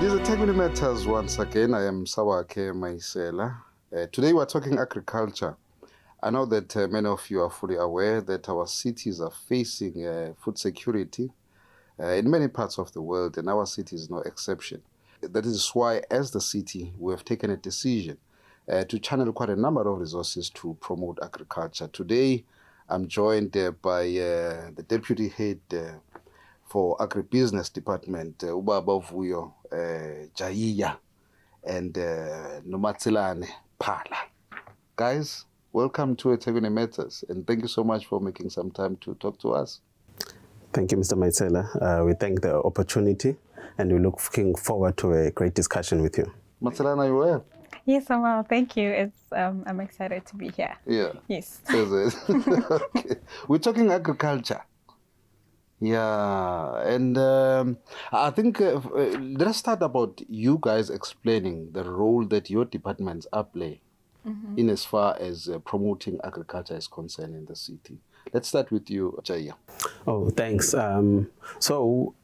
It is EThekwini Matters once again. I am Matseilane. Today we're talking agriculture. I know that many of you are fully aware that our cities are facing food security in many parts of the world, and our city is no exception. That is why, as the city, we have taken a decision to channel quite a number of resources to promote agriculture. Today, I'm joined by the deputy head for Agri-Business department, Vuyo, Jayiya, and Matseilane, Phala. Guys, welcome to EThekwini Matters, and thank you so much for making some time to talk to us. Thank you, Mr. Matseilane. We thank the opportunity, and we're looking forward to a great discussion with you. Matseilane, are you well? Yes, I'm well. Thank you. I'm excited to be here. Yeah. Yes. Is it? Okay. We're talking agriculture. Yeah, and I think let's start about you guys explaining the role that your departments are playing in as far as promoting agriculture is concerned in the city. Let's start with you, Jayiya. Oh, thanks. So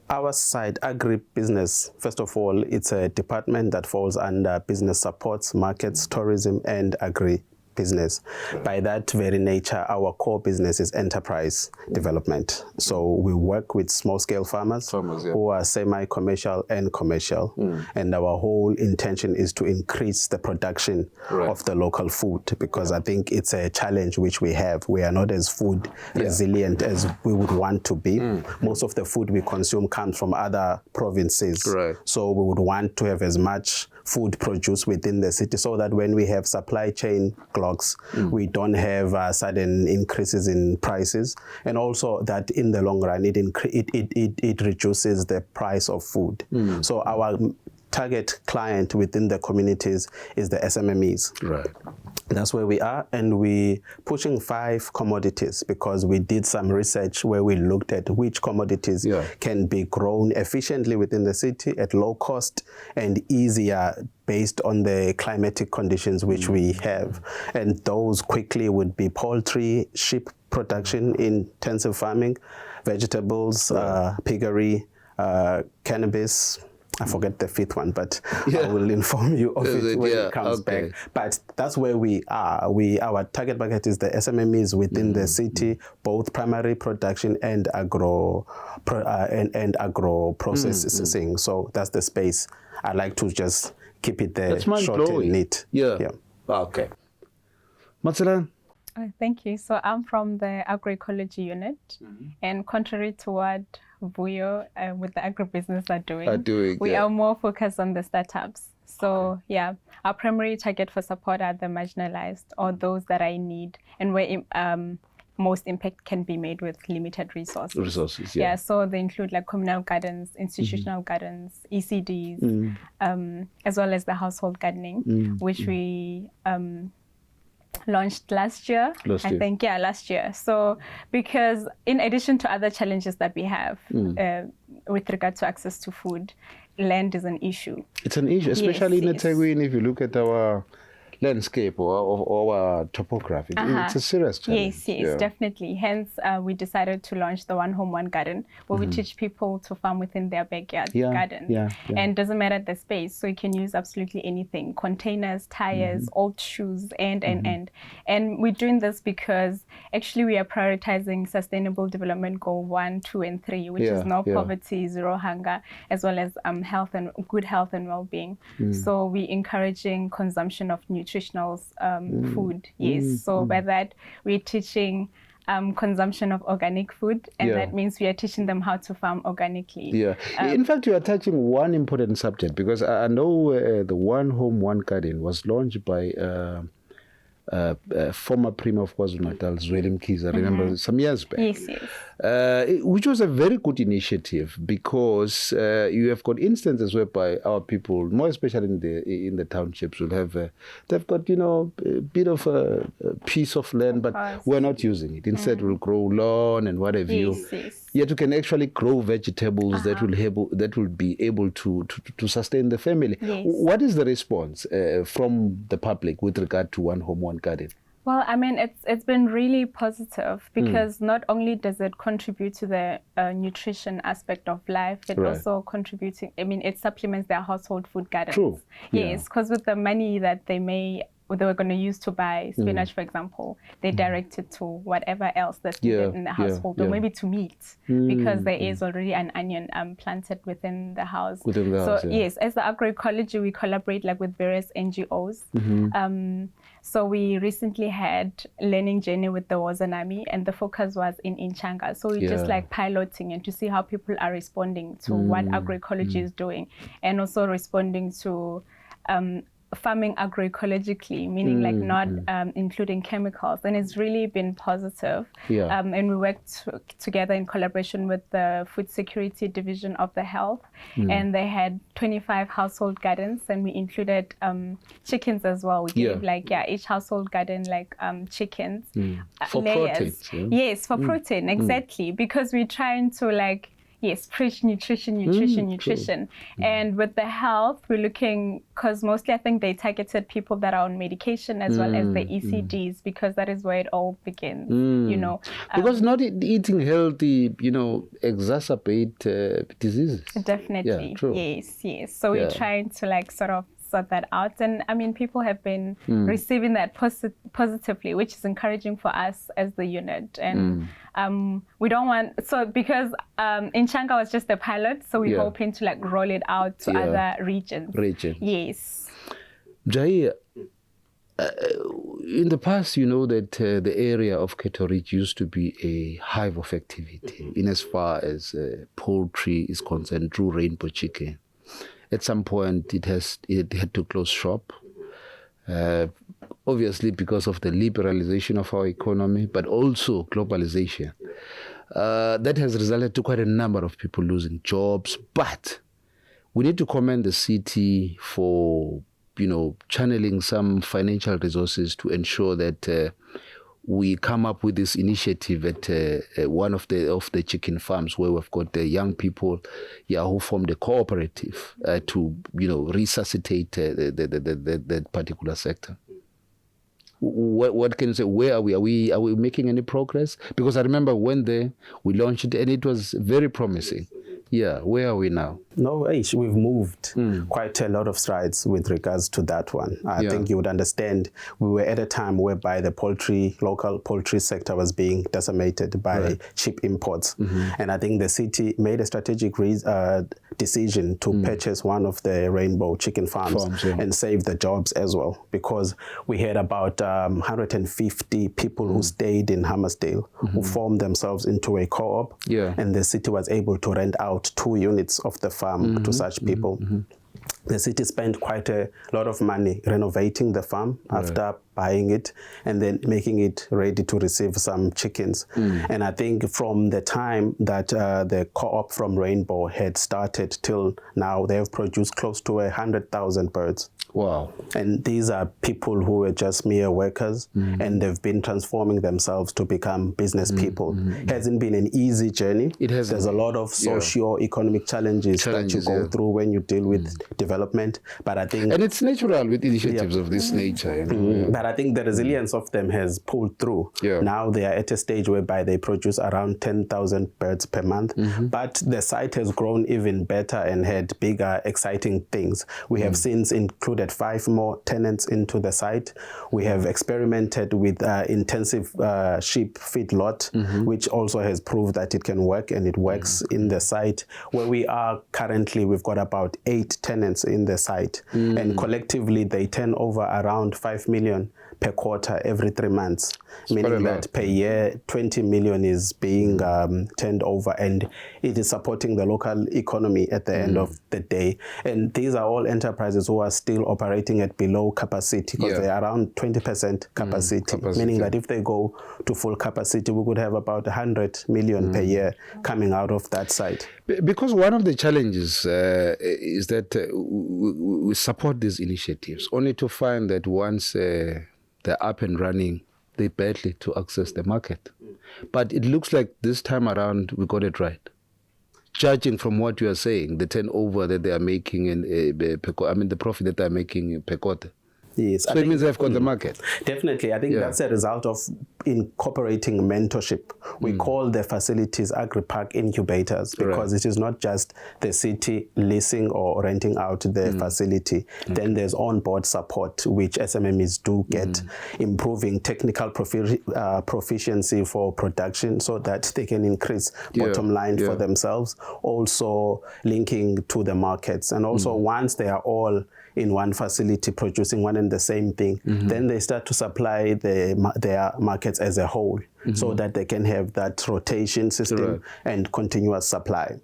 our side, Agri-Business, first of all, it's a department that falls under business supports, markets, tourism, and agri-business. By that very nature, our core business is enterprise development. So we work with small-scale farmers who are semi-commercial and commercial. And our whole intention is to increase the production of the local food, because I think it's a challenge which we have. We are not as food resilient as we would want to be. Most of the food we consume comes from other provinces. So we would want to have as much food produced within the city so that when we have supply chain clogs, we don't have sudden increases in prices, and also that in the long run it reduces the price of food. So our target client within the communities is the SMMEs. That's where we are, and we're pushing 5 commodities because we did some research where we looked at which commodities can be grown efficiently within the city at low cost and easier based on the climatic conditions which we have. And those quickly would be poultry, sheep production, intensive farming, vegetables, piggery, cannabis. I forget the 5th one, but I will inform you of it when it comes back. But that's where we are. Our target market is the SMMEs within the city, both primary production and agro processing. So that's the space. I like to just keep it there, short and neat. Okay. Matseilane? Thank you. So I'm from the Agri-Culture unit, and contrary to what Vuyo with the Agri-Business are doing, we are more focused on the startups. So our primary target for support are the marginalized or those that are in need and where most impact can be made with limited resources. So they include like communal gardens, institutional gardens, ECDs, as well as the household gardening, which we launched last year. Last year. So because in addition to other challenges that we have with regard to access to food, land is an issue. It's an issue, especially in EThekwini. If you look at our landscape or our topography, it's a serious challenge. Yes, definitely. Hence, we decided to launch the One Home, One Garden, where we teach people to farm within their backyard garden. And it doesn't matter the space, so you can use absolutely anything: containers, tires, old shoes, and we're doing this because actually we are prioritizing Sustainable Development Goal 1, 2, and 3, which is no poverty, zero hunger, as well as good health and well-being. So we're encouraging consumption of nutritional food. So by that we're teaching consumption of organic food, and that means we are teaching them how to farm organically. In fact, you are touching one important subject, because I know the One Home, One Garden was launched by former Premier of KwaZulu-Natal, Zweli Mkhize, I remember some years back. Which was a very good initiative, because you have got instances whereby our people, more especially in the townships, will have they've got a bit of a piece of land, but we're not using it. Instead, we'll grow lawn and what have you. Yet you can actually grow vegetables that will be able to sustain the family. What is the response from the public with regard to One Home, One Garden? Well, I mean, it's been really positive because not only does it contribute to the nutrition aspect of life, it also contributes, I mean, it supplements their household food guidance. True. Yes, because with the money that they were going to use to buy spinach, for example, they direct it to whatever else that's needed in the household, or maybe to meat, because there is already an onion planted within the house. Yes, as the agroecology, we collaborate like with various NGOs. So we recently had learning journey with the Wazanami, and the focus was in Inchanga. So we just like piloting and to see how people are responding to what agroecology is doing, and also responding to farming agroecologically, meaning like not including chemicals, and it's really been positive. And we worked together in collaboration with the Food Security Division of the Health, and they had 25 household gardens, and we included chickens as well. We gave each household garden like chickens for layers. protein. Yes, for protein, exactly, because we're trying to like preach nutrition. And with the health, we're looking, because mostly I think they targeted people that are on medication as well as the ECDs, because that is where it all begins, you know. Because not eating healthy, you know, exacerbate diseases. Definitely, yes. So we're trying to like sort of sort that out, and I mean, people have been receiving that positively, which is encouraging for us as the unit. And we don't want, so because Inchanga was just a pilot, so we're hoping to like roll it out to other regions. Yes. Jayiya, in the past, you know that the area of Kettle Ridge used to be a hive of activity in as far as poultry is concerned, through Rainbow Chicken. At some point, it had to close shop, obviously because of the liberalization of our economy, but also globalization. That has resulted to quite a number of people losing jobs. But we need to commend the city for, you know, channeling some financial resources to ensure that we come up with this initiative at one of the chicken farms, where we've got the young people who formed a cooperative to, you know, resuscitate that particular sector. What can you say? Where are we? Are we making any progress? Because I remember when we launched it and it was very promising. Yeah, where are we now? No, we've moved quite a lot of strides with regards to that one. I think you would understand we were at a time whereby the local poultry sector was being decimated by cheap imports. And I think the city made a strategic decision to purchase one of the Rainbow Chicken farms and save the jobs as well, because we had about 150 people who stayed in Hammersdale, who formed themselves into a co-op, and the city was able to rent out 2 units of the farm to such people. The city spent quite a lot of money renovating the farm after buying it and then making it ready to receive some chickens. And I think from the time that the co-op from Rainbow had started till now, they have produced close to 100,000 birds. Wow. And these are people who were just mere workers, and they've been transforming themselves to become business people. It hasn't been an easy journey. There's a lot of socio-economic challenges that you go through when you deal with development. But I think... And it's natural with initiatives of this nature. You know? But I think the resilience of them has pulled through. Now they are at a stage whereby they produce around 10,000 birds per month. But the site has grown even better and had bigger, exciting things. We have since included 5 more tenants into the site. We have experimented with intensive sheep feedlot, which also has proved that it can work, and it works in the site. Where we are currently, we've got about 8 tenants in the site, and collectively they turn over around 5 million per quarter every 3 months, meaning that per year 20 million is being turned over, and it is supporting the local economy at the end of the day. And these are all enterprises who are still operating at below capacity, because they are around 20% capacity, meaning that if they go to full capacity, we could have about 100 million per year coming out of that site. Because one of the challenges is that we support these initiatives only to find that once they're up and running, they badly to access the market. But it looks like this time around we got it right. Judging from what you are saying, the turnover that they are making, and the profit that they are making per quarter. Yes. So it means they've got the market. Definitely. I think that's a result of incorporating mentorship. We call the facilities agri-park incubators because it is not just the city leasing or renting out the facility. Then there's on-board support, which SMMEs do get, improving technical proficiency for production so that they can increase bottom line for themselves. Also linking to the markets. And also once they are all in one facility producing one and the same thing, then they start to supply their markets as a whole so that they can have that rotation system and continuous supply.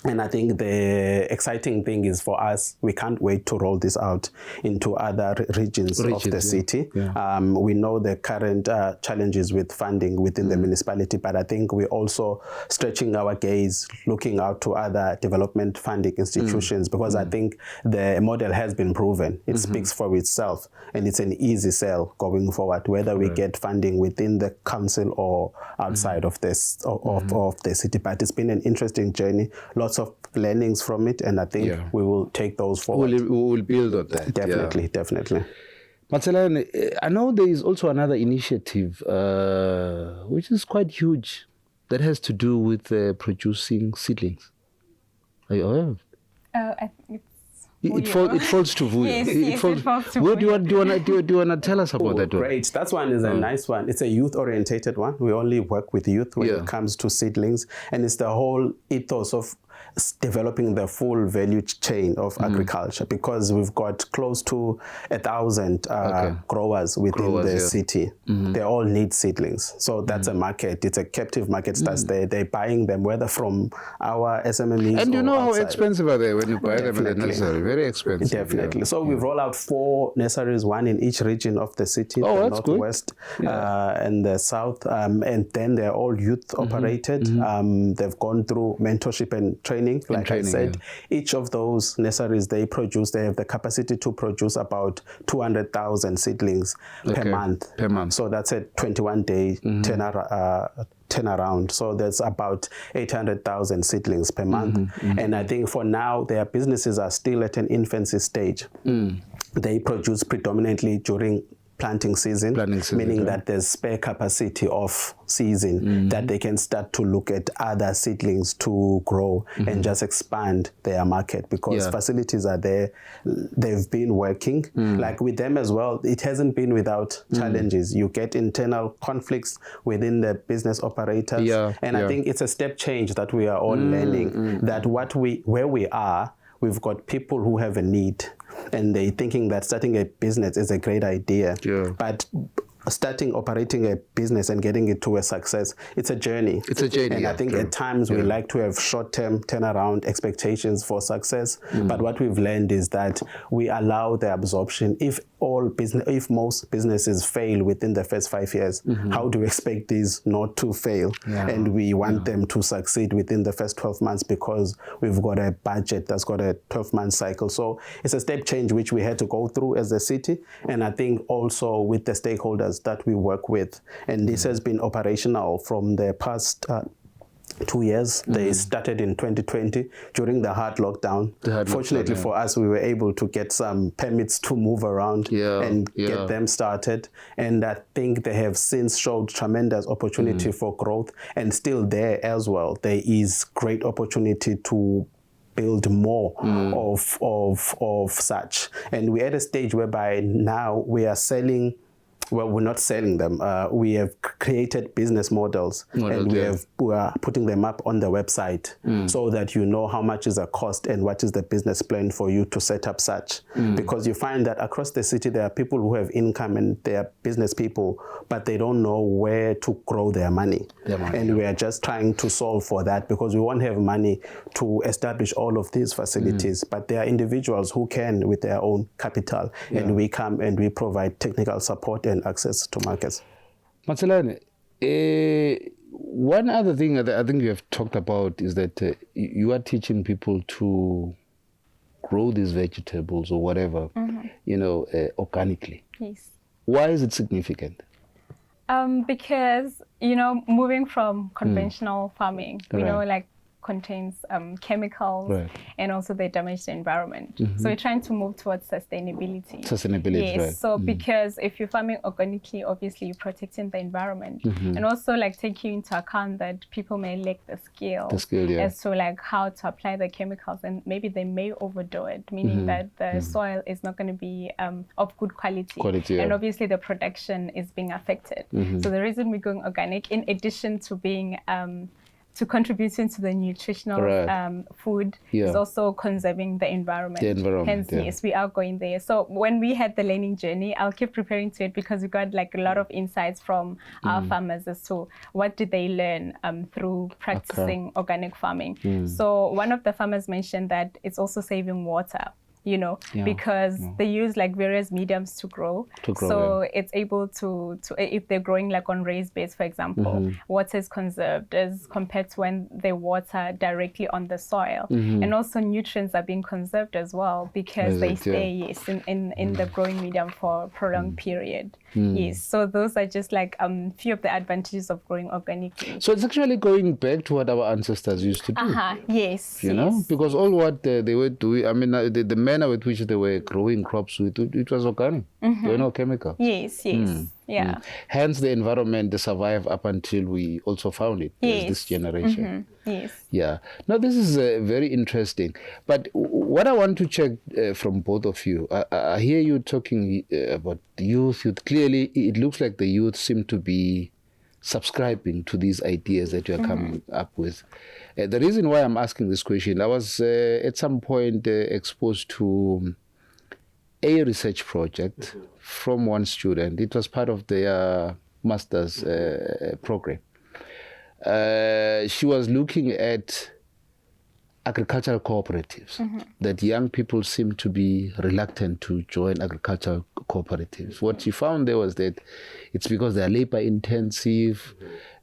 And I think the exciting thing is for us, we can't wait to roll this out into other regions of the city. We know the current challenges with funding within the municipality, but I think we're also stretching our gaze, looking out to other development funding institutions, because I think the model has been proven. It speaks for itself, and it's an easy sell going forward, whether we get funding within the council or outside of this of the city. But it's been an interesting journey, lots of learnings from it, and I think we will take those forward. We will build on that. Definitely, definitely. Matseilane, I know there is also another initiative which is quite huge that has to do with producing seedlings. Are you aware of? It falls to Vuyo. Yes, it falls to Vuyo. Vuyo. Do you want to tell us about that one? Great. That one is a nice one. It's a youth-orientated one. We only work with youth when it comes to seedlings. And it's the whole ethos of developing the full value chain of agriculture, because we've got close to 1,000 growers within the city. They all need seedlings. So that's a market. It's a captive market that's there. They're buying them, whether from our SMMEs and you know outside. How expensive are they when you buy them in the nursery? Very expensive. Definitely. So we've rolled out 4 nurseries, one in each region of the city, the northwest and the south. And then they're all youth operated. They've gone through mentorship and training. Like I said, each of those nurseries they have the capacity to produce about 200,000 seedlings per month. So that's a 21-day turnaround. So that's about 800,000 seedlings per month. And I think for now, their businesses are still at an infancy stage. They produce predominantly during planting season, meaning that there's spare capacity of season that they can start to look at other seedlings to grow and just expand their market, because facilities are there. They've been working. Like with them as well, it hasn't been without challenges. You get internal conflicts within the business operators. And I think it's a step change that we are all learning, that where we are, we've got people who have a need, and they're thinking that starting a business is a great idea. But operating a business and getting it to a success, it's a journey. And I think at times we like to have short-term turnaround expectations for success. But what we've learned is that we allow the absorption. If most businesses fail within the first 5 years, how do we expect these not to fail? And we want them to succeed within the first 12 months because we've got a budget that's got a 12-month cycle. So it's a step change which we had to go through as a city, and I think also with the stakeholders that we work with. And this has been operational from the past 2 years. They started in 2020 during the hard lockdown. Fortunately for us, we were able to get some permits to move around and get them started. And I think they have since showed tremendous opportunity for growth, and still there as well. There is great opportunity to build more of such. And we're at a stage whereby now we are selling. Well, we're not selling them. We have created business models, and we are putting them up on the website so that you know how much is the cost and what is the business plan for you to set up such. Because you find that across the city, there are people who have income and they are business people, but they don't know where to grow their money. And we are just trying to solve for that, because we won't have money to establish all of these facilities, but there are individuals who can with their own capital, and we come and we provide technical support and access to markets. Matseilane, one other thing that I think you have talked about is that you are teaching people to grow these vegetables or whatever, organically. Yes. Why is it significant? Because, moving from conventional farming, like contains chemicals, and also they damage the environment. So we're trying to move towards sustainability. Yes. Right. So because if you're farming organically, obviously you're protecting the environment, and also like taking into account that people may lack the skill as to like how to apply the chemicals, and maybe they may overdo it, meaning that the soil is not going to be of good quality, and obviously the production is being affected. So the reason we're going organic, in addition to being to contributing to the nutritional food, is also conserving the environment. Hence, yes, we are going there. So when we had the learning journey, I'll keep referring to it because we got like a lot of insights from our farmers as to what did they learn through practicing organic farming. So one of the farmers mentioned that it's also saving water. Because they use like various mediums to grow. So it's able to if they're growing like on raised beds, for example, water is conserved as compared to when they water directly on the soil. And also nutrients are being conserved as well because they stay in the growing medium for a prolonged period. Yes, so those are just like few of the advantages of growing organically. So it's actually going back to what our ancestors used to do. Yes. You know, because all what they were doing, I mean, the manner with which they were growing crops with, it was organic. There were no chemicals. Yes. Yeah. Hence the environment survived up until we also found it as this generation. Yes. Yeah. Now this is very interesting. But what I want to check from both of you, I hear you talking about youth. Clearly, it looks like the youth seem to be subscribing to these ideas that you are coming up with. The reason why I'm asking this question, I was at some point exposed to a research project from one student. It was part of their master's program. She was looking at agricultural cooperatives, that young people seem to be reluctant to join agricultural cooperatives. What she found there was that it's because they are labor intensive,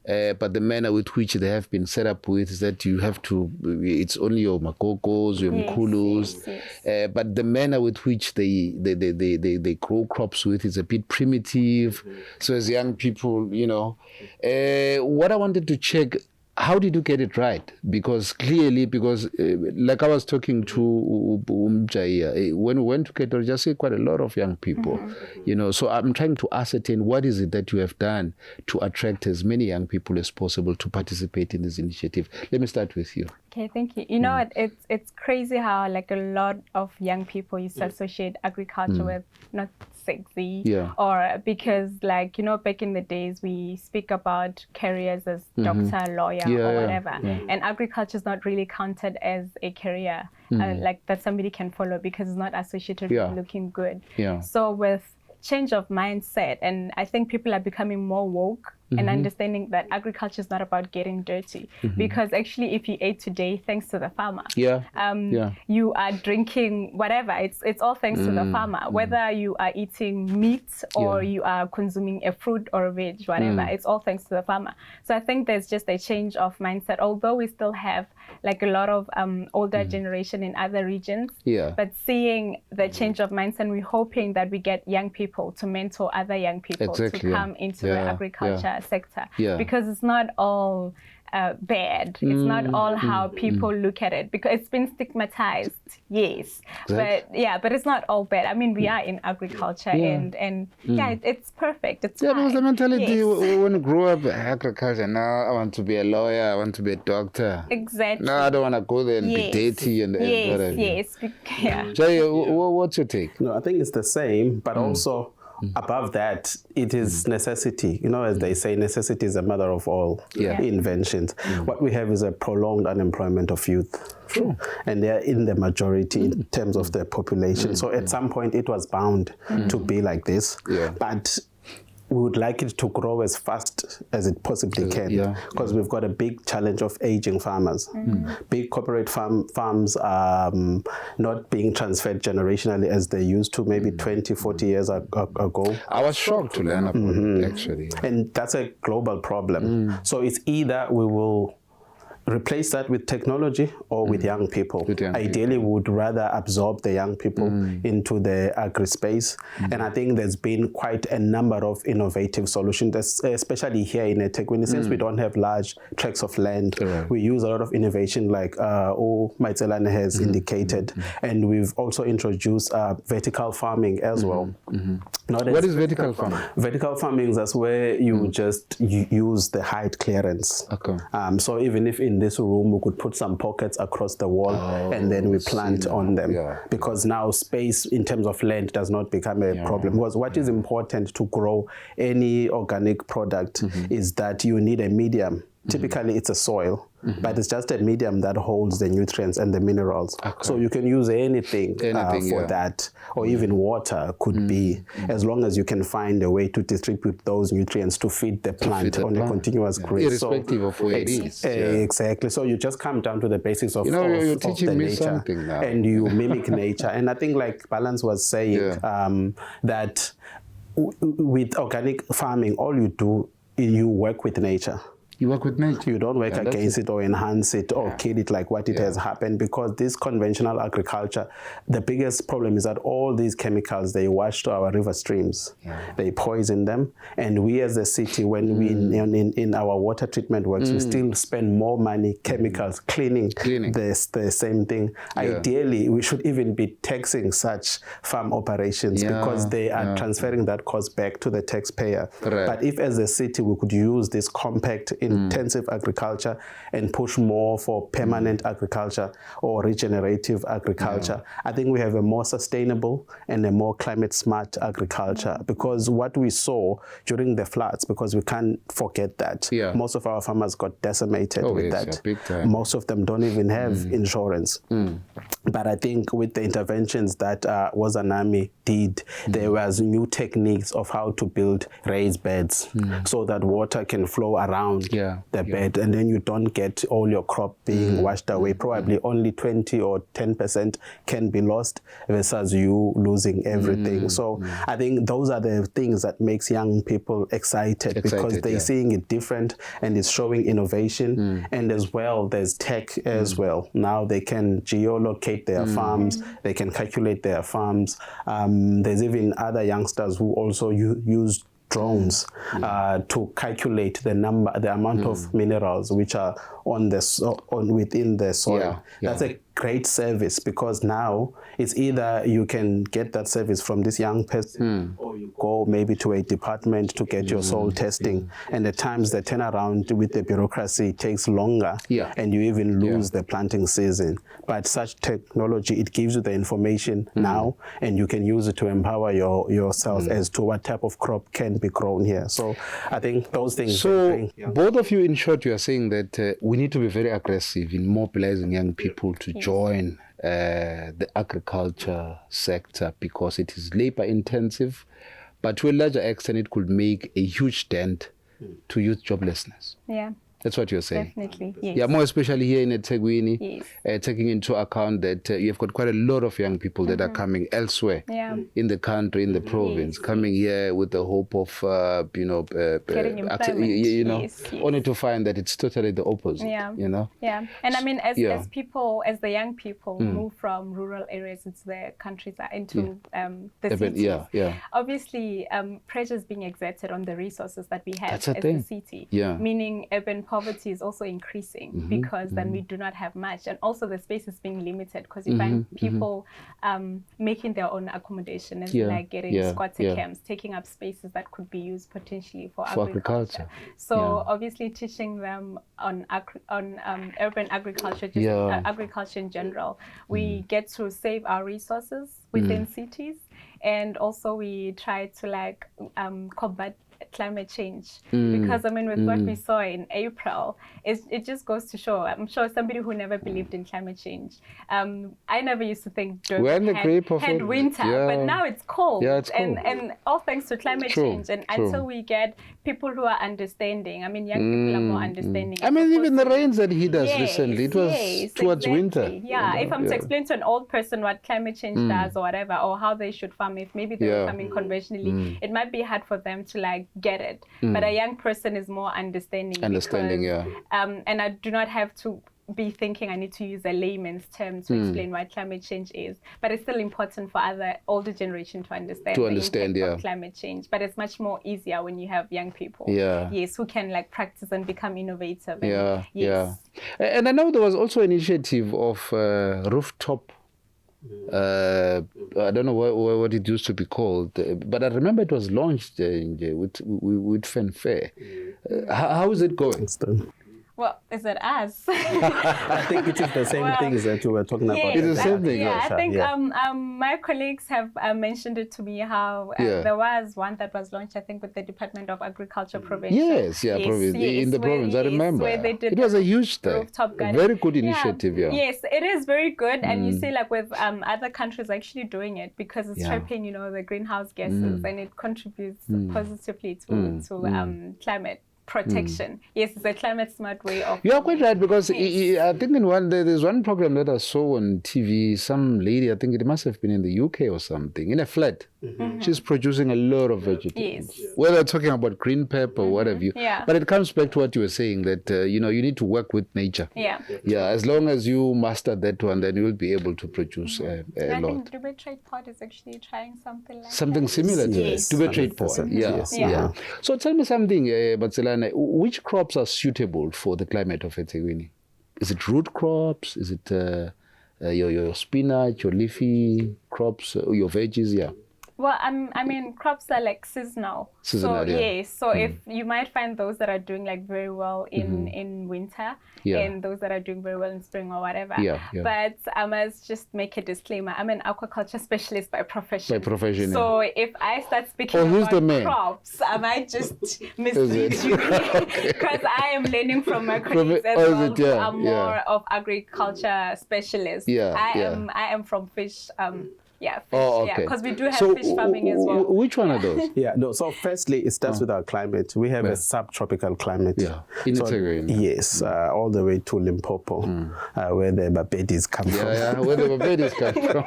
but the manner with which they have been set up with is that you have to, it's only your makokos, your mkulus, but the manner with which they grow crops with is a bit primitive. So as young people, what I wanted to check, how did you get it right? Because clearly, like I was talking to Jayiya, when we went to Cato, just quite a lot of young people, so I'm trying to ascertain what is it that you have done to attract as many young people as possible to participate in this initiative. Let me start with you. Okay, thank you. You know, it's crazy how like a lot of young people used to associate agriculture with not sexy, or because like, back in the days we speak about careers as doctor, lawyer, or whatever, and agriculture is not really counted as a career like that somebody can follow because it's not associated with looking good. So with change of mindset, and I think people are becoming more woke and understanding that agriculture is not about getting dirty, because actually if you ate today, thanks to the farmer, you are drinking whatever, it's all thanks to the farmer, whether you are eating meat or you are consuming a fruit or a veg, whatever, it's all thanks to the farmer. So I think there's just a change of mindset, although we still have like a lot of older generation in other regions, but seeing the change of mindset, we're hoping that we get young people to mentor other young people to come into the agriculture sector, because it's not all bad. It's not all how people look at it, because it's been stigmatized, but it's not all bad. I mean, we are in agriculture, and it's perfect. It's fine. Because the mentality when you grow up in agriculture, now I want to be a lawyer, I want to be a doctor. Exactly. No, I don't want to go there and be dirty and whatever. Jayiya, what's your take? No, I think it's the same, but also above that, it is necessity. As they say, necessity is the mother of all inventions. What we have is a prolonged unemployment of youth. And they are in the majority in terms of their population. So at some point, it was bound to be like this. But we would like it to grow as fast as it possibly can, because we've got a big challenge of aging farmers. Big corporate farms are not being transferred generationally as they used to maybe 20, 40 years ago. I was shocked to learn about it, actually. And that's a global problem. So it's either we will replace that with technology or with young people. Ideally, we would rather absorb the young people into the agri space. And I think there's been quite a number of innovative solutions, especially here in EThekwini. Since we don't have large tracts of land, we use a lot of innovation like Matseilane has indicated. And we've also introduced vertical farming as well. What is vertical farming? Vertical farming is where you just use the height clearance. Okay. So even if in this room we could put some pockets across the wall and then we plant on them, because now space in terms of land does not become a problem. Because what is important to grow any organic product is that you need a medium. Typically it's a soil, but it's just a medium that holds the nutrients and the minerals. So you can use anything for that, or even water could be, as long as you can find a way to distribute those nutrients to feed the plant on a continuous grid. Irrespective of where it is. Exactly. So you just come down to the basics of, you're teaching of the me nature, something now. And you mimic nature. And I think like Balance was saying that with organic farming, all you do is you work with nature. You work with nature. You don't work against it or enhance it or kill it like what it has happened, because this conventional agriculture, the biggest problem is that all these chemicals, they wash to our river streams. They poison them. And we as a city, when we in our water treatment works, we still spend more money, chemicals, cleaning. The same thing. Ideally, we should even be taxing such farm operations because they are transferring that cost back to the taxpayer. But if as a city we could use this compact intensive agriculture and push more for permanent agriculture or regenerative agriculture, I think we have a more sustainable and a more climate smart agriculture. Because what we saw during the floods, because we can't forget that, most of our farmers got decimated with that. Big time. Most of them don't even have insurance. But I think with the interventions that Wazanami did, there was new techniques of how to build raised beds so that water can flow around the bed, and then you don't get all your crop being washed away. Probably only 20 or 10% can be lost versus you losing everything. So I think those are the things that makes young people excited because they're seeing it different and it's showing innovation. And as well, there's tech as well. Now they can geolocate their farms, they can calculate their farms. There's even other youngsters who also use drones to calculate the amount of minerals which are within the soil. That's a great service, because now it's either you can get that service from this young person or you go maybe to a department to get your soil testing, and at times the turnaround with the bureaucracy takes longer and you even lose the planting season. But such technology, it gives you the information now, and you can use it to empower yourself as to what type of crop can be grown here. So I think those things. So both of you, in short, you are saying that we need to be very aggressive in mobilizing young people to join the agriculture sector, because it is labor intensive, but to a larger extent it could make a huge dent to youth joblessness. That's what you're saying. Definitely, yes. Yeah, more especially here in EThekwini, taking into account that you've got quite a lot of young people that are coming elsewhere in the country, in the province, coming here with the hope of, getting employment. Only to find that it's totally the opposite. And I mean, as the young people move from rural areas into the countrys, into the cities, obviously pressure is being exerted on the resources that we have as a city, meaning urban poverty is also increasing because then we do not have much, and also the space is being limited because you find people making their own accommodation and like getting squatter camps, taking up spaces that could be used potentially for agriculture. So obviously teaching them on urban agriculture, just agriculture in general, we get to save our resources within cities, and also we try to combat climate change, because I mean with what we saw in April, it just goes to show, I'm sure somebody who never believed in climate change, I never used to think had winter, but now it's cold, and all thanks to climate change, and until we get people who are understanding, I mean young people are more understanding. I mean even the rains that hit us recently, it was towards winter. If I'm to explain to an old person what climate change does or whatever, or how they should farm, if maybe they were farming conventionally, it might be hard for them to get it. But a young person is more understanding. Yeah. And I do not have to be thinking I need to use a layman's term to explain what climate change is. But it's still important for older generation to understand the impact of climate change. But it's much more easier when you have young people. Yes, who can like practice and become innovative. And I know there was also an initiative of rooftop. I don't know what it used to be called, but I remember it was launched with fanfare. How is it going? Well, is it us? I think it is the same things that you were talking about. It's the same thing. Yeah, I think my colleagues have mentioned it to me how there was one that was launched, I think, with the Department of Agriculture Prevention. Yes, in the province, I remember. Where they did it was a huge thing. Very good initiative, Yes, it is very good. And you see, like with other countries actually doing it because it's trapping, the greenhouse gases and it contributes positively to climate protection. Yes, it's a climate smart way of... You are quite right, because I think there's one program that I saw on TV, some lady, I think it must have been in the UK or something, in a flat. She's producing a lot of vegetables. Whether talking about green pepper or what have you. But it comes back to what you were saying, that you need to work with nature. As long as you master that one, then you will be able to produce a lot. I think Dubai Trade Port is actually trying something like something similar to this. Dubai Trade Port. So tell me something, Matseilane, which crops are suitable for the climate of EThekwini? Is it root crops? Is it your spinach, your leafy crops, your veggies? Well, I mean, crops are like seasonal. So if you might find those that are doing like very well in winter and those that are doing very well in spring or whatever. But I must just make a disclaimer. I'm an aquaculture specialist by profession. So if I start speaking about crops, I might just mislead you because I am learning from my colleagues as well who are more of agriculture specialists. I am from fish. Because we do have fish farming as well. Which one are those? So firstly, it starts with our climate. We have a subtropical climate. In EThekwini. Yes, all the way to Limpopo, where the Bapedis come from. Where the Bapedis come from.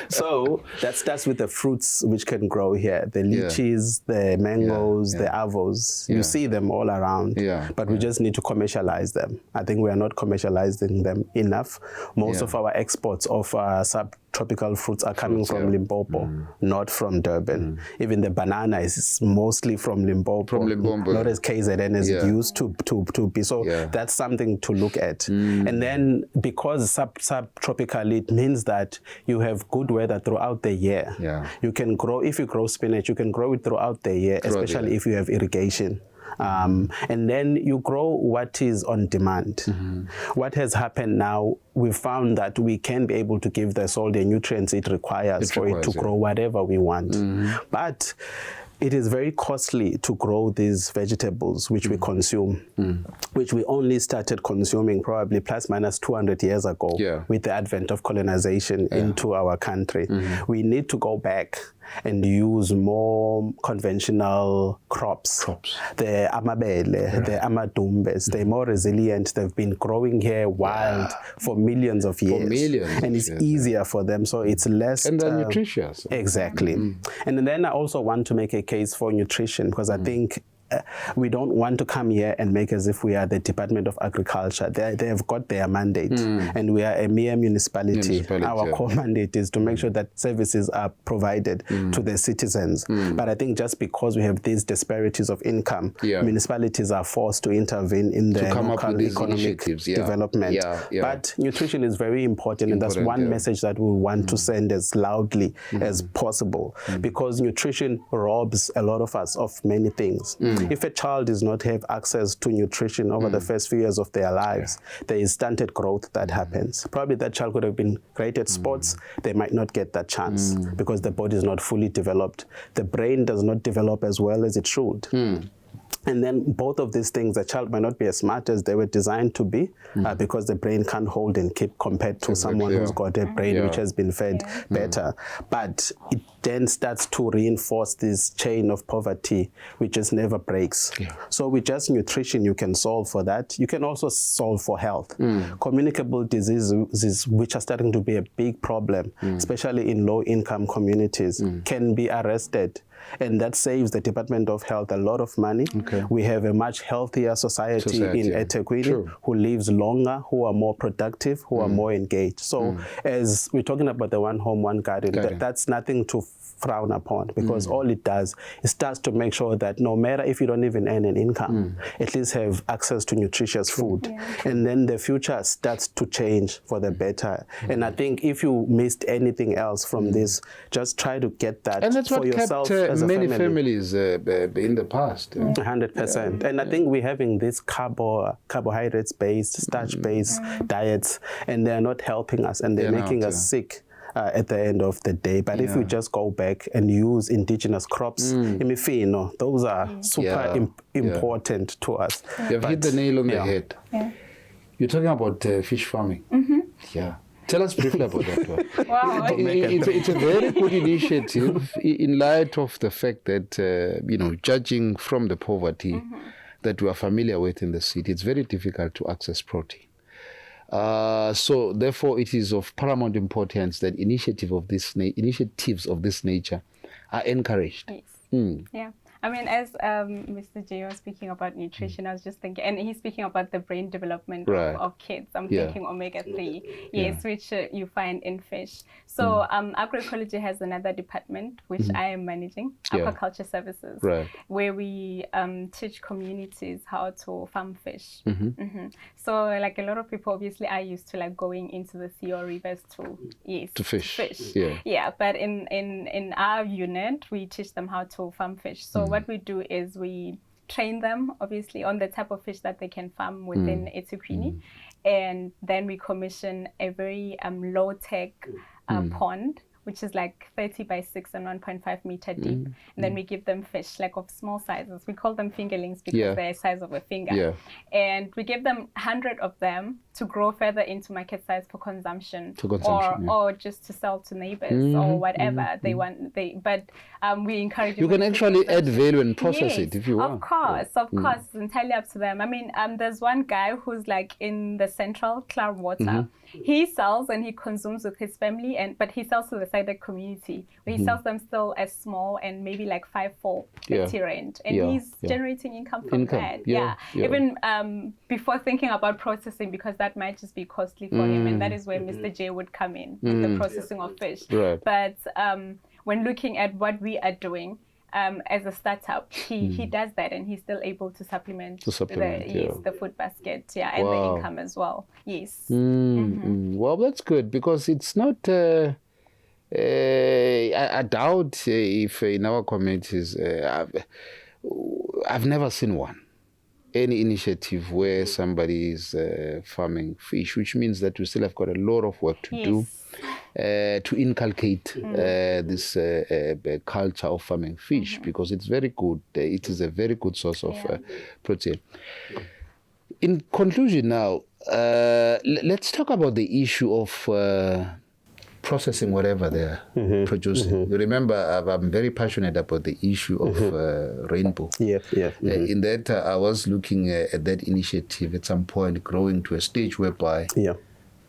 So that starts with the fruits which can grow here. The lychees, the mangoes, the avos. You see them all around. But we just need to commercialize them. I think we are not commercializing them enough. Most of our exports of subtropical fruits are coming from Limpopo, not from Durban. Even the banana is mostly from Limpopo. Not as KZN as it used to be. So that's something to look at. And then because subtropical, it means that you have good weather throughout the year. You can grow, if you grow spinach, you can grow it throughout the year, especially if you have irrigation. And then you grow what is on demand. What has happened now, we found that we can be able to give the soil the nutrients it requires for it to grow whatever we want. But it is very costly to grow these vegetables which we consume, which we only started consuming probably plus minus 200 years ago with the advent of colonization into our country. We need to go back and use more conventional crops. The amabele, the amadumbes, they're more resilient. They've been growing here wild for millions of years. And it's easier for them, so it's less... And they're nutritious. Exactly. And then I also want to make a case for nutrition, because I think we don't want to come here and make as if we are the Department of Agriculture. They have got their mandate, and we are a mere municipality. Our core mandate is to make sure that services are provided to the citizens. But I think just because we have these disparities of income, municipalities are forced to intervene in the local economic development. But nutrition is very important, and that's one message that we want to send as loudly as possible, because nutrition robs a lot of us of many things. If a child does not have access to nutrition over the first few years of their lives, there is stunted growth that happens. Probably that child could have been great at sports. They might not get that chance because the body is not fully developed. The brain does not develop as well as it should. And then both of these things, the child might not be as smart as they were designed to be because the brain can't hold and keep compared to someone who's got a brain which has been fed better. But it then starts to reinforce this chain of poverty, which just never breaks. So with just nutrition, you can solve for that. You can also solve for health. Communicable diseases, which are starting to be a big problem, especially in low-income communities, can be arrested. And that saves the Department of Health a lot of money. We have a much healthier society in EThekwini who lives longer, who are more productive, who are more engaged. So as we're talking about the one home, one garden, that's nothing to frown upon, because all it does is starts to make sure that no matter if you don't even earn an income, at least have access to nutritious food. And then the future starts to change for the better. And I think if you missed anything else from this, just try to get that and that's for what yourself kept as a many family. families in the past. 100%. And I think we're having these carbohydrates-based, starch-based diets, and they're not helping us, and they're making us sick at the end of the day. But if we just go back and use indigenous crops, imifino, those are super important to us. You've hit the nail on the head. You're talking about fish farming. Tell us briefly about that one. Wow. It's a very good initiative in light of the fact that, judging from the poverty that we are familiar with in the city, it's very difficult to access protein. So therefore, it is of paramount importance that initiatives of this nature are encouraged. Yeah. I mean, as Mr. Jayiya was speaking about nutrition, I was just thinking, and he's speaking about the brain development of kids. I'm thinking omega-3, which you find in fish. So Agri-Culture has another department, which I am managing, Aqua-Culture services, where we teach communities how to farm fish. So like a lot of people obviously are used to like going into the sea or rivers to fish. But in our unit, we teach them how to farm fish. So what we do is we train them obviously on the type of fish that they can farm within EThekwini, and then we commission a very low-tech pond, which is like 30 by 6 and 1.5 meter deep. And then we give them fish like of small sizes. We call them fingerlings because they're the size of a finger. And we give them 100 of them to grow further into market size for consumption, or just to sell to neighbors or whatever they want. But we encourage you can actually add value and process it if you want. Of course, it's entirely up to them. I mean, there's one guy who's like in the central Cloudwater. He sells and he consumes with his family, but he sells to the SIDEC community. Where he sells them still as small and maybe like 5-4 50 range, and he's generating income from that. Even before thinking about processing, because that might just be costly for him, and that is where Mr. J would come in with the processing of fish. But when looking at what we are doing, as a startup, he does that, and he's still able to supplement the food basket, and the income as well. Well, that's good, because it's not. I doubt if in our communities, I've never seen one. Any initiative where somebody is farming fish, which means that we still have got a lot of work to do to inculcate this culture of farming fish, because it's very good. It is a very good source of protein. In conclusion now, let's talk about the issue of processing whatever they're producing. You remember, I'm very passionate about the issue of rainbow. In that, I was looking at that initiative at some point growing to a stage whereby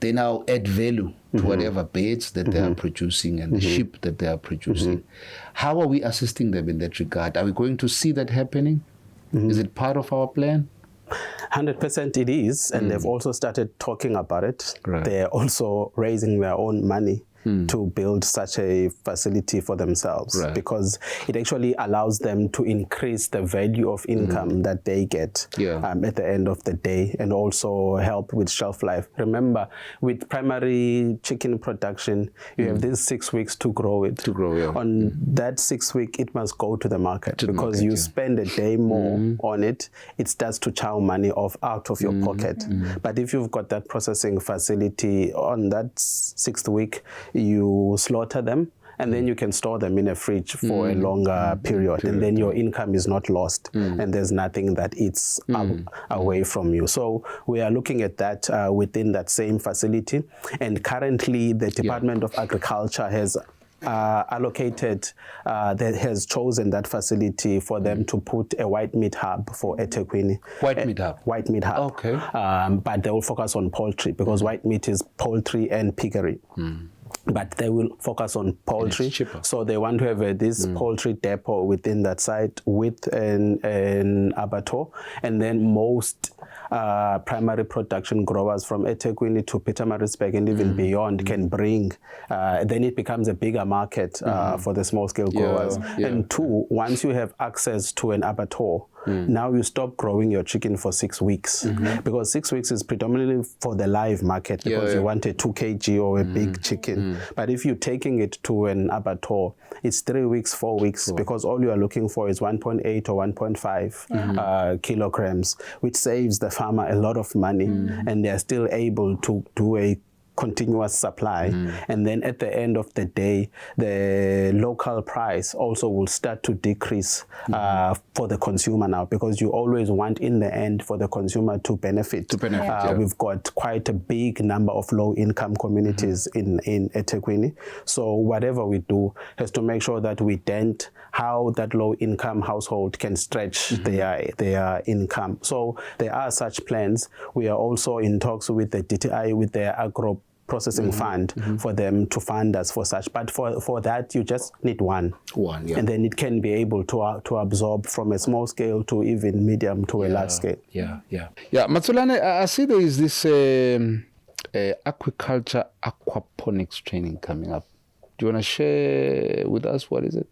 they now add value to whatever baits that they are producing and the sheep that they are producing. How are we assisting them in that regard? Are we going to see that happening? Is it part of our plan? 100% it is, and they've also started talking about it. They're also raising their own money to build such a facility for themselves, because it actually allows them to increase the value of income that they get at the end of the day, and also help with shelf life. Remember, with primary chicken production, you have these 6 weeks to grow it. On that 6 week, it must go to the market, because you spend a day more on it, it starts to chow money out of your pocket. But if you've got that processing facility, on that 6th week, you slaughter them, and then you can store them in a fridge for a longer period, and then your income is not lost, and there's nothing that eats away from you. So we are looking at that within that same facility, and currently the Department of Agriculture has allocated, that has chosen that facility for them to put a white meat hub for EThekwini. White meat hub? White meat hub. Okay. But they will focus on poultry, because white meat is poultry and piggery. But they will focus on poultry. So they want to have this poultry depot within that site with an abattoir, and then most primary production growers from EThekwini to Pietermaritzburg and even beyond can bring, then it becomes a bigger market for the small scale growers. And two, once you have access to an abattoir, now you stop growing your chicken for 6 weeks, because 6 weeks is predominantly for the live market, because you want a 2 kg or a big chicken. But if you're taking it to an abattoir, it's 3 weeks, 4 weeks, because all you are looking for is 1.8 or 1.5 kilograms, which saves the farmer a lot of money, and they're still able to do a continuous supply. And then at the end of the day, the local price also will start to decrease for the consumer now, because you always want in the end for the consumer to benefit. We've got quite a big number of low-income communities in EThekwini. So whatever we do has to make sure that we dent how that low-income household can stretch their income. So there are such plans. We are also in talks with the DTI, with the Agro Processing Fund, for them to fund us for such. But for that, you just need one, and then it can be able to absorb from a small scale to even medium to a large scale. Matseilane, I see there is this aquaculture aquaponics training coming up. Do you want to share with us what is it?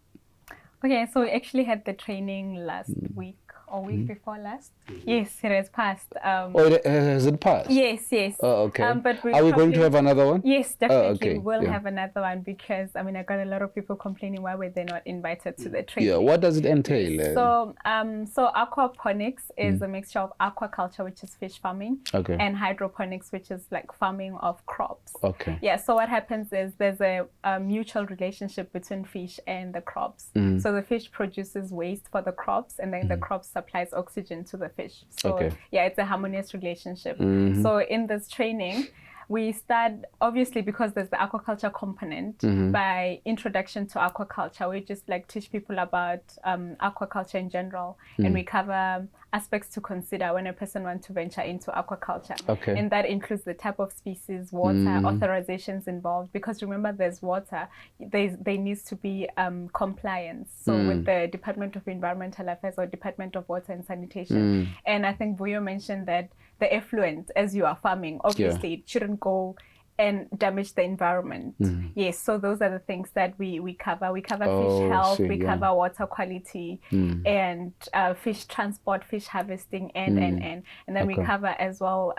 Okay, so we actually had the training last week or week before last. Yes, it has passed. Has it passed? Yes. Oh, okay. But are we going to have another one? Yes, definitely. We'll have another one, because I got a lot of people complaining why were they not invited to the training. What does it entail? So aquaponics is a mixture of aquaculture, which is fish farming, and hydroponics, which is like farming of crops. So what happens is there's a mutual relationship between fish and the crops. So the fish produces waste for the crops, and then the crops supplies oxygen to the fish. So it's a harmonious relationship. So in this training, we start, obviously, because there's the aquaculture component, by introduction to aquaculture. We just teach people about aquaculture in general, and we cover aspects to consider when a person wants to venture into aquaculture. And that includes the type of species, water, authorizations involved, because remember, there's water, there needs to be compliance. So with the Department of Environmental Affairs or Department of Water and Sanitation. And I think Vuyo mentioned that the effluent, as you are farming, obviously it shouldn't go and damage the environment. Yes, so those are the things that we cover. We cover fish health, we cover water quality, and fish transport, fish harvesting, and then we cover as well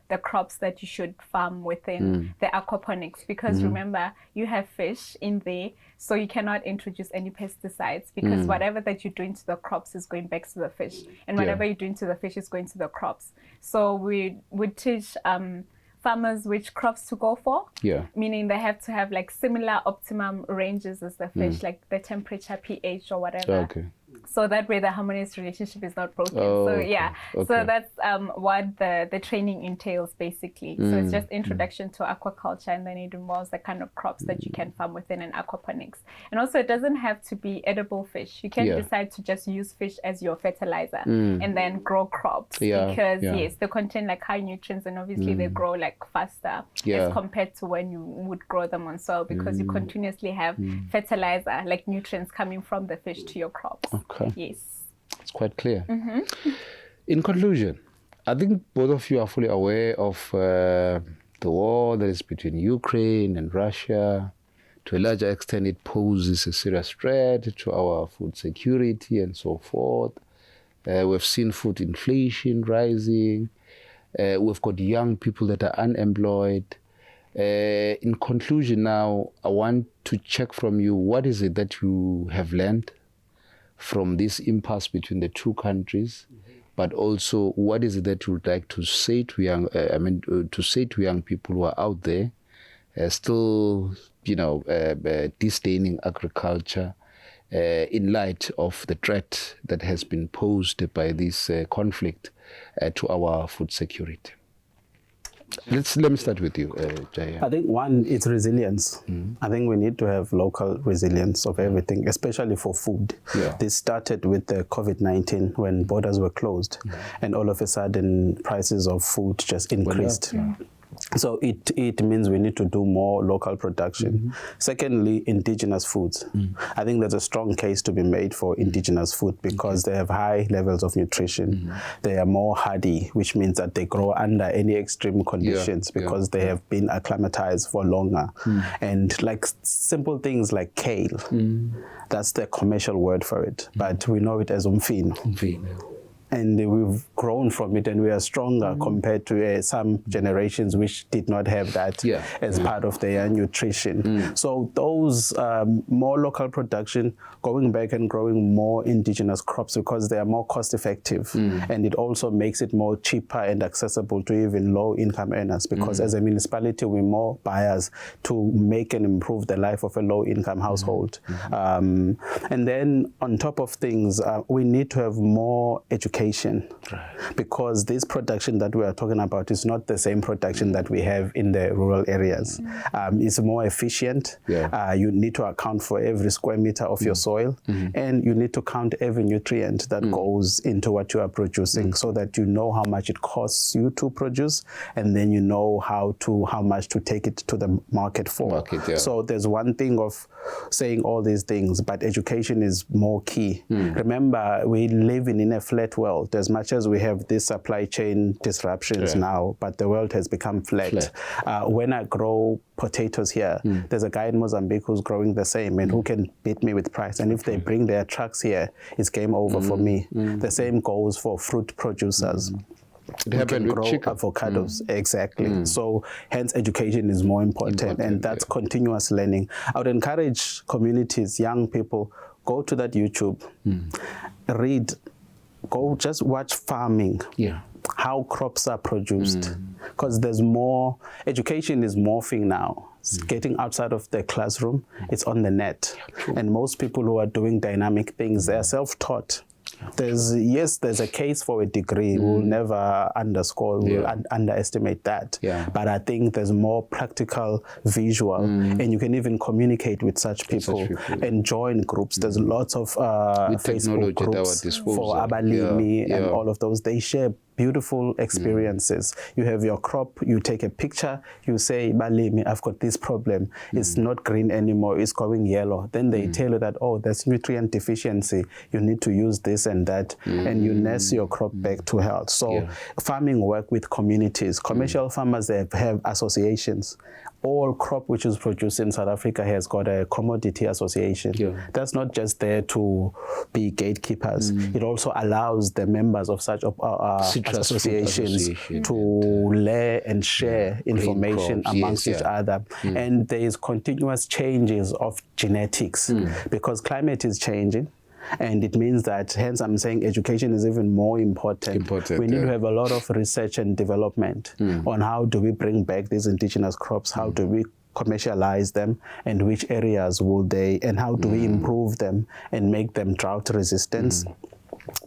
the crops that you should farm within the aquaponics, because remember, you have fish in there, so you cannot introduce any pesticides, because whatever that you're doing to the crops is going back to the fish, and whatever you're doing to the fish is going to the crops. So we would teach farmers which crops to go for, meaning they have to have similar optimum ranges as the fish, like the temperature, pH, or whatever. So that way the harmonious relationship is not broken. So that's what the training entails, basically. So it's just introduction to aquaculture, and then it involves the kind of crops that you can farm within an aquaponics. And also, it doesn't have to be edible fish. You can decide to just use fish as your fertilizer and then grow crops, because yes, they contain high nutrients, and obviously they grow faster as compared to when you would grow them on soil, because you continuously have fertilizer, nutrients coming from the fish to your crops. Yes. It's quite clear. In conclusion, I think both of you are fully aware of the war that is between Ukraine and Russia. To a larger extent, it poses a serious threat to our food security and so forth. We've seen food inflation rising. We've got young people that are unemployed. In conclusion now, I want to check from you, what is it that you have learned from this impasse between the two countries, but also what is it that you would like to say to young, to say to young people who are out there, still disdaining agriculture in light of the threat that has been posed by this conflict to our food security? Let me start with you, Jayiya. I think one, it's resilience. I think we need to have local resilience of everything, especially for food. This started with the COVID-19 when borders were closed, and all of a sudden prices of food just increased. So it means we need to do more local production. Secondly, indigenous foods. I think there's a strong case to be made for indigenous food because they have high levels of nutrition. They are more hardy, which means that they grow under any extreme conditions because they have been acclimatized for longer. And like simple things like kale, that's the commercial word for it, but we know it as umfino. And we've grown from it, and we are stronger compared to some generations which did not have that as part of their nutrition. So those more local production, going back and growing more indigenous crops because they are more cost effective, and it also makes it more cheaper and accessible to even low income earners because as a municipality we're more buyers to make and improve the life of a low income household. And then on top of things, we need to have more education. Because this production that we are talking about is not the same production that we have in the rural areas. It's more efficient. You need to account for every square meter of your soil, and you need to count every nutrient that goes into what you are producing so that you know how much it costs you to produce, and then you know how much to take it to the market for. So there's one thing of saying all these things, but education is more key. Remember, we live in a flat world. As much as we have these supply chain disruptions now, but the world has become flat. When I grow potatoes here, there's a guy in Mozambique who's growing the same and who can beat me with price. And if they bring their trucks here, it's game over for me. The same goes for fruit producers. We can grow avocados, exactly. So hence education is more important and that's continuous learning. I would encourage communities, young people, go to that YouTube, read, go just watch farming, how crops are produced, because there's more, education is morphing now. It's getting outside of the classroom, it's on the net. And most people who are doing dynamic things, they are self-taught. There's a case for a degree. We'll never underestimate that. But I think there's more practical, visual, and you can even communicate with such people and join groups. There's lots of Facebook groups for abalimi and all of those. They share beautiful experiences. You have your crop, you take a picture, you say, balimi, I've got this problem. It's not green anymore, it's going yellow. Then they tell you that, oh, there's nutrient deficiency. You need to use this and that, and you nurse your crop back to health. So farming work with communities. Commercial farmers, they have associations. All crop which is produced in South Africa has got a commodity association. That's not just there to be gatekeepers. It also allows the members of such associations to lay and share information amongst each other. And there is continuous changes of genetics because climate is changing. And it means that, hence I'm saying education is even more important. We need to have a lot of research and development on how do we bring back these indigenous crops, how do we commercialize them, and which areas will they, and how do we improve them and make them drought resistant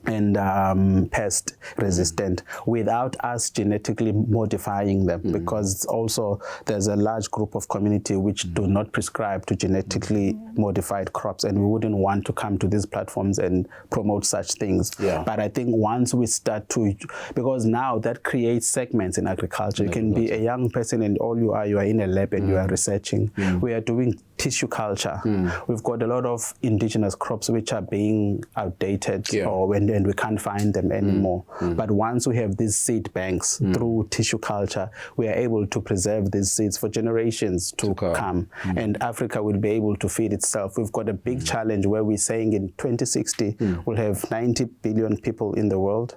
and pest resistant without us genetically modifying them, because also there's a large group of community which do not prescribe to genetically modified crops, and we wouldn't want to come to these platforms and promote such things. But I think once we start to, because now that creates segments in agriculture. You can be a young person and all you are in a lab and you are researching. We are doing tissue culture. We've got a lot of indigenous crops which are being outdated and we can't find them anymore. But once we have these seed banks through tissue culture, we are able to preserve these seeds for generations to come. And Africa will be able to feed itself. We've got a big challenge where we're saying in 2060, we'll have 90 billion people in the world.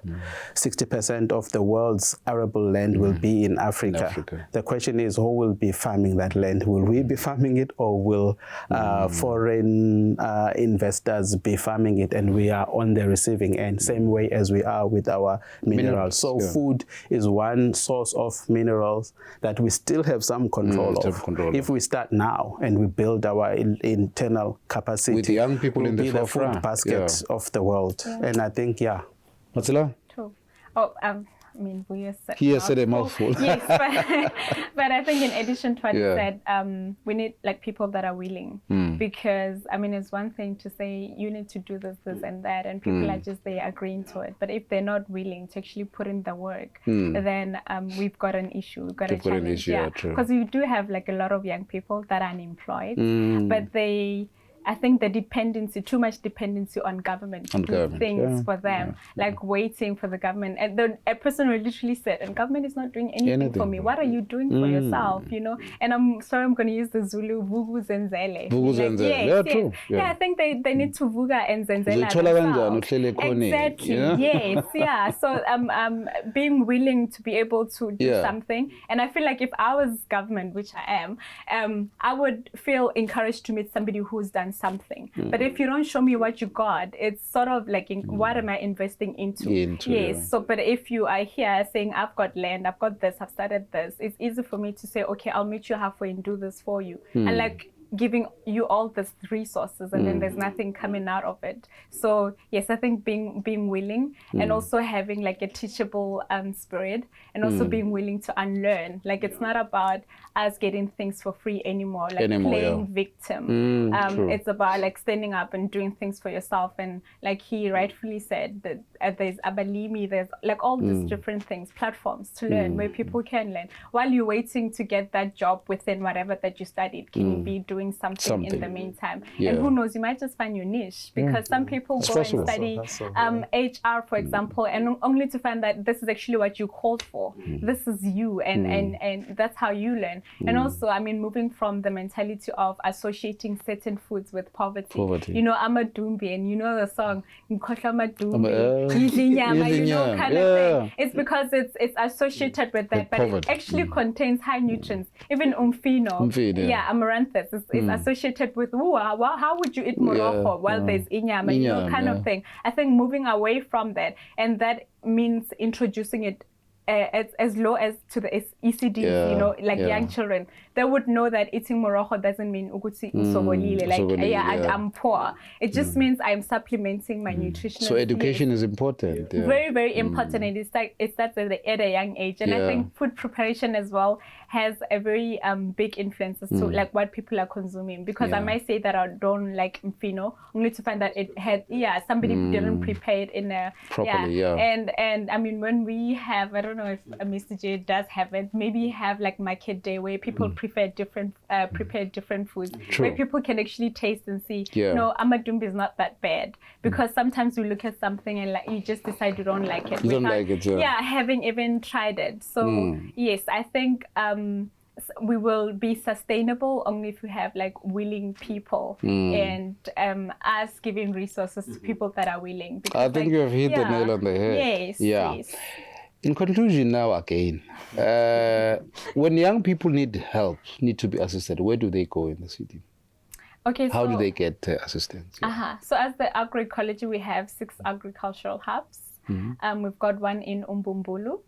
60% of the world's arable land will be in Africa. The question is, who will be farming that land? Will we be farming it, or will will foreign investors be farming it, and we are on the receiving end, same way as we are with our minerals. So food is one source of minerals that we still have some control of. If we start now and we build our internal capacity, with the young people in the forefront, food basket of the world. And I think, Matseilane? True. Oh, I mean, He said a mouthful. Yes, but I think in addition to what you said, we need like people that are willing, because I mean, it's one thing to say you need to do this, and that, and people are just there agreeing to it. But if they're not willing to actually put in the work, then we've got an issue. We've got a challenge. Because we do have like a lot of young people that are unemployed, but I think the dependency, too much dependency on government to do things for them, like waiting for the government. And a person will literally said, and government is not doing anything for me. What are you doing for yourself, you know? And I'm sorry, I'm going to use the Zulu, vugu zenzele. True. Yeah, I think they need to vuga and zenzela themselves. Exactly, yes, So being willing to be able to do something. And I feel like if I was government, which I am, I would feel encouraged to meet somebody who's done something. But if you don't show me what you got, it's sort of like, what am I investing into? So but if you are here saying, I've got land, I've got this, I've started this, it's easy for me to say, okay, I'll meet you halfway and do this for you. And like giving you all these resources, and then there's nothing coming out of it. So yes, I think being willing, and also having like a teachable spirit, and also being willing to unlearn. Like it's not about us getting things for free anymore, like playing victim. It's about like standing up and doing things for yourself. And like he rightfully said, that there's Abalimi, there's like all these different things, platforms to learn, where people can learn while you're waiting to get that job within whatever that you studied. Can you be doing something in the meantime? And who knows, you might just find your niche, because some people go and study HR, for example, and only to find that this is actually what you called for. This is you, and that's how you learn. And also, I mean, moving from the mentality of associating certain foods with poverty. You know, Amadumbi, and you know the song Nkosha Madumbi, you know, kind of thing. It's because it's associated with that, but it actually contains high nutrients. Even umfino, amaranthus is associated with how would you eat moroho while there's inyama, you know, kind of thing. I think moving away from that, and that means introducing it as low as to the ECDs, you know, like young children. They would know that eating moroho doesn't mean uguti usobolile, like I'm poor. It just means I'm supplementing my nutrition. So education is important. Very, very important. And it starts at a young age. And I think food preparation as well has a very big influence as to like what people are consuming. Because I might say that I don't like mfino, only to find that it had, somebody didn't prepare it in a properly, And I mean, when we have, I don't know if Mr. J does have it, maybe have like market day where people prepare different foods, where people can actually taste and see, no, amadumbi is not that bad. Because sometimes we look at something and like you just decide you don't like it. You don't like it, having even tried it. So yes, I think we will be sustainable only if we have like willing people and us giving resources to people that are willing. Because, I think you have hit the nail on the head. Yes. In conclusion now again, when young people need help, need to be assisted, where do they go in the city? Okay, how do they get assistance? So as the Agri-Ecology, we have 6 agricultural hubs. We've got one in Umbumbulu,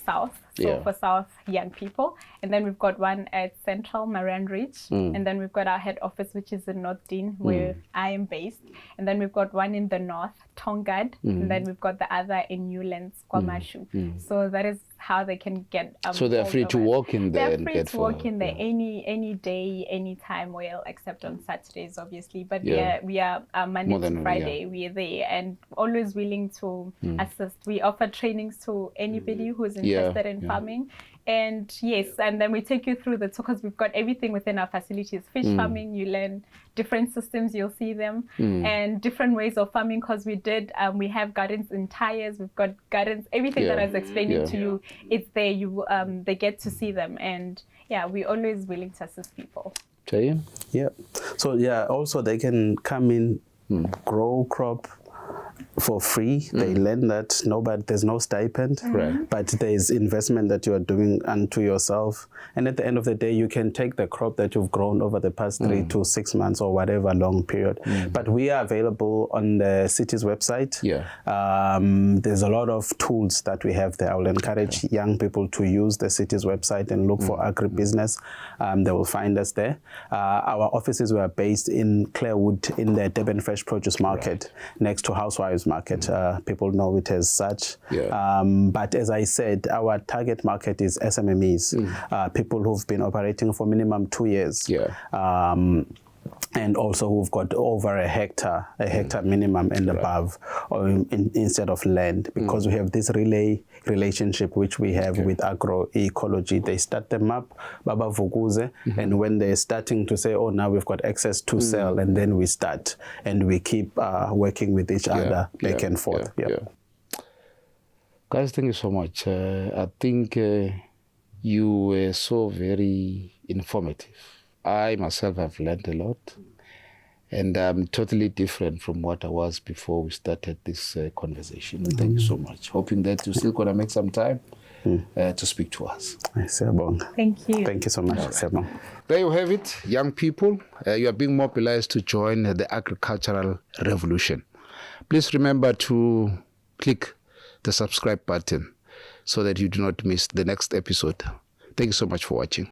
south, for south young people. And then we've got one at Central, Marian Ridge. And then we've got our head office, which is in North Dean, where I am based. And then we've got one in the north, Tongad. And then we've got the other in Newlands, Kwamashu. So that is how they can get so they're free to walk in there. They're free to walk in there any day, any time, well, except on Saturdays, obviously. But we are Monday to Friday, we are there and always willing to assist. We offer trainings to anybody who's interested in farming. And yes, and then we take you through because we've got everything within our facilities. Fish farming, you learn different systems, you'll see them, and different ways of farming, because we have gardens in tires, we've got gardens, everything that I was explaining to you, it's there, they get to see them. And we're always willing to assist people. Jayiya? So also they can come in, grow crop, for free. They learn that there's no stipend, but there's investment that you are doing unto yourself. And at the end of the day, you can take the crop that you've grown over the past 3 to 6 months or whatever long period. But we are available on the city's website. There's a lot of tools that we have there. I will encourage young people to use the city's website and look for Agri-Business. They will find us there. Our offices were based in Clarewood in the Durban Fresh Produce Market next to Housewives Market. People know it as such. But as I said, our target market is SMMEs, people who've been operating for minimum 2 years. And also who've got over a hectare minimum and above, or instead of land, because we have this relationship which we have with Agro-Ecology. They start them up, Baba Vuguze, and when they're starting to say, oh, now we've got access to sell, and then we start, and we keep working with each other back and forth. Guys, thank you so much. I think you were so very informative. I myself have learned a lot, and I'm totally different from what I was before we started this conversation. Thank you so much. Hoping that you're still going to make some time to speak to us. Thank you. Thank you so much. Right. There you have it, young people. You are being mobilized to join the agricultural revolution. Please remember to click the subscribe button so that you do not miss the next episode. Thank you so much for watching.